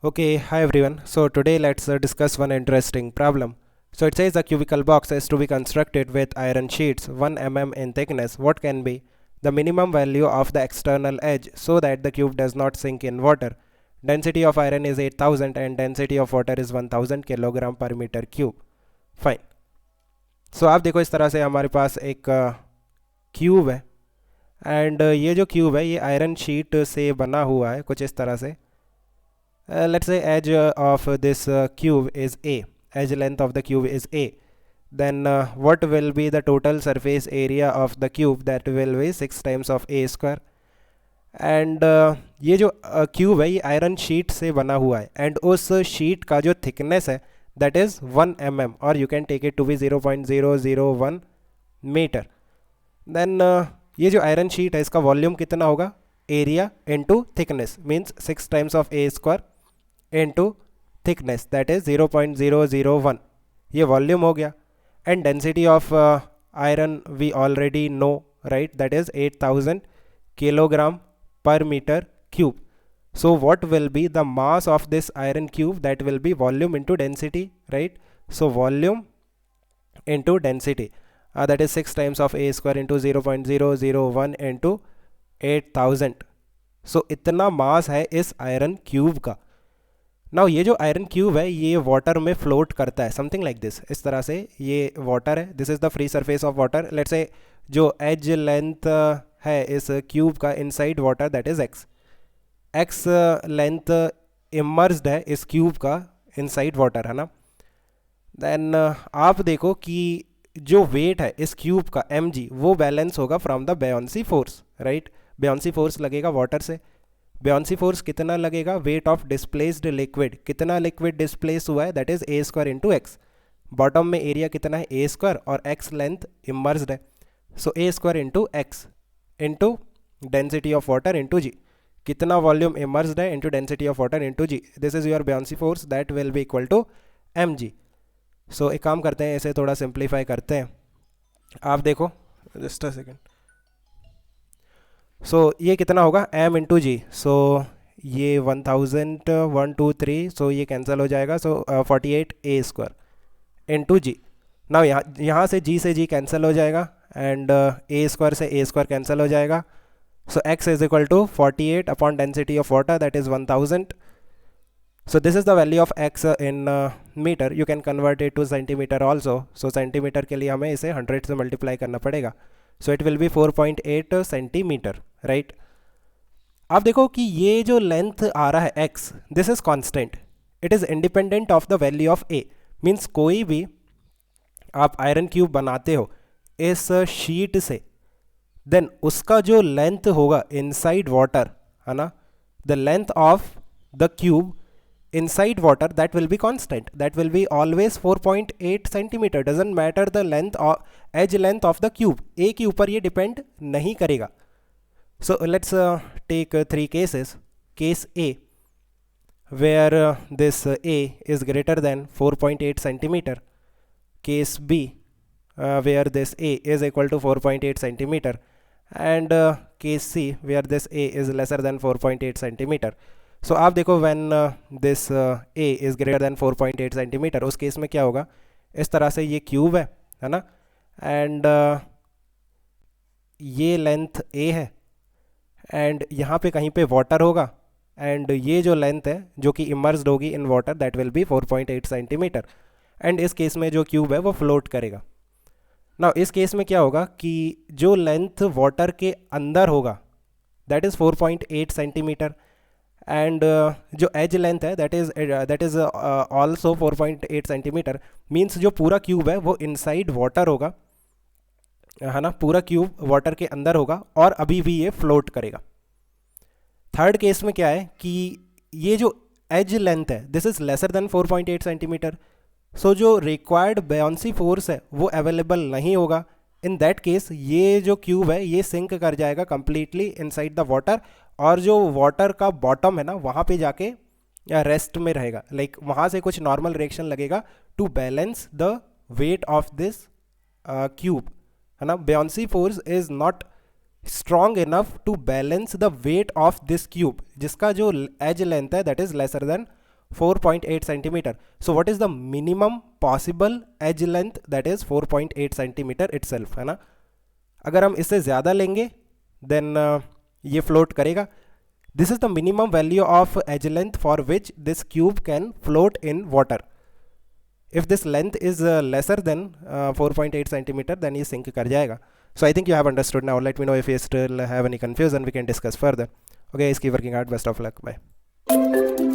Okay, hi everyone. So today let's discuss one interesting problem. So it says a cubical box is to be constructed with iron sheets 1 mm in thickness. What can be the minimum value of the external edge so that the cube does not sink in water? Density of iron is 8000 and density of water is 1000 kilogram per metre cube. Fine. सो आप देखो इस तरह से हमारे पास एक cube है and ये जो क्यूब है ये आयरन शीट से बना हुआ है कुछ इस तरह से. Let's say edge of this cube is A, edge length of the cube is A, then what will be the total surface area of the cube? That will be 6 times of A square. And ये जो cube है ये iron sheet से बना हुआ है and उस sheet का जो thickness है that is 1 mm or you can take it to be 0.001 meter. Then ये जो iron sheet है इसका volume कितना होगा? Area into thickness means 6 times of A square into thickness that is 0.001. ये वॉल्यूम हो गया. And density of iron we already know right that is 8000 kilogram per metre cube. So what will be the mass of this iron cube? That will be volume into density right. So volume into density that is 6 times of A square into 0.001 into 8000. सो इतना मास है इस iron cube का. Now ये जो iron cube है ये water में float करता है समथिंग लाइक दिस. इस तरह से ये वाटर है. This is the free surface of water. Let's say जो एज लेंथ है इस क्यूब का inside water that is x. X length immersed है इस क्यूब का इनसाइड वाटर है ना. देन आप देखो कि जो वेट है इस क्यूब का mg वो बैलेंस होगा from the buoyancy force right. Buoyancy force लगेगा वाटर से. बेयोंसी फोर्स कितना लगेगा? Weight of displaced liquid. कितना लिक्विड डिस्प्लेस हुआ है? That is a square into x. Bottom में एरिया कितना है? ए स्क्वायर और एक्स लेंथ इमर्स्ड है. So a square into x into density of water into g. कितना वॉल्यूम इमर्स्ड है into density of water into g. This is your बेयोंसी force that will be equal to m g. So एक काम करते हैं इसे थोड़ा simplify करते हैं. आप देखो जस्ट अ सेकेंड. सो ये कितना होगा? m इंटू जी. सो ये 1000 1 2 3 सो ये कैंसिल हो जाएगा. So 48 A square into g. Now यहाँ से g से g कैंसिल हो जाएगा एंड A स्क्वायर से A स्क्वायर कैंसिल हो जाएगा. So x is equal to 48 upon density of water that is 1000. So this is the value of x in metre. You can convert it to centimetre also. So centimetre के लिए हमें इसे 100 से multiply करना पड़ेगा. So it will be 4.8 centimetre right. आप देखो कि ये जो लेंथ आ रहा है x this is constant. It is independent of the value of a. Means कोई भी आप आयरन क्यूब बनाते हो इस शीट से देन उसका जो लेंथ होगा इनसाइड वाटर है ना, the length of the cube inside water that will be constant. That will be always 4.8 centimeter. Doesn't matter the length or edge length of the cube. A के ऊपर ये depend नहीं करेगा. So let's take 3 cases. Case A where this A is greater than 4.8 centimeter. Case B where this A is equal to 4.8 centimeter. And case C where this A is lesser than 4.8 centimeter. सो आप देखो when this A is greater than 4.8 centimetre उस case में क्या होगा? इस तरह से ये क्यूब है ना एंड ये लेंथ A है एंड यहाँ पे कहीं पे वाटर होगा एंड ये जो लेंथ है जो कि इमर्स्ड होगी in water that will B 4.8 centimetre. And इस केस में जो क्यूब है वो फ्लोट करेगा. नाउ इस केस में क्या होगा कि जो लेंथ वाटर के अंदर होगा दैट इज़ 4.8 सेंटीमीटर एंड जो एज लेंथ है that is also 4.8 centimetre. Means जो पूरा क्यूब है वो इनसाइड वाटर होगा है ना. पूरा क्यूब वाटर के अंदर होगा और अभी भी ये फ्लोट करेगा. थर्ड केस में क्या है कि ये जो एज लेंथ है this is lesser than 4.8 centimetre. So जो रिक्वायर्ड बेयोंसी फोर्स है वो अवेलेबल नहीं होगा. इन दैट केस ये जो क्यूब है ये सिंक कर जाएगा कंप्लीटली इनसाइड द वाटर और जो वाटर का बॉटम है ना वहाँ पे जाके या रेस्ट में रहेगा. लाइक वहाँ से कुछ नॉर्मल रिएक्शन लगेगा to balance the weight of this cube है ना. Buoyancy force is not strong enough to balance the weight of this cube, जिसका जो edge length है that is lesser than 4.8 centimeter. So what is the minimum possible edge length? That is 4.8 centimeter itself, है ना. अगर हम इससे ज़्यादा लेंगे then ये float करेगा. This is the minimum value of edge length for which this cube can float in water. If this length is lesser than 4.8 centimeter, then ये sink कर जाएगा. So I think you have understood now. Let me know if you still have any confusion. We can discuss further. Okay, guys, keep working hard. Best of luck. Bye.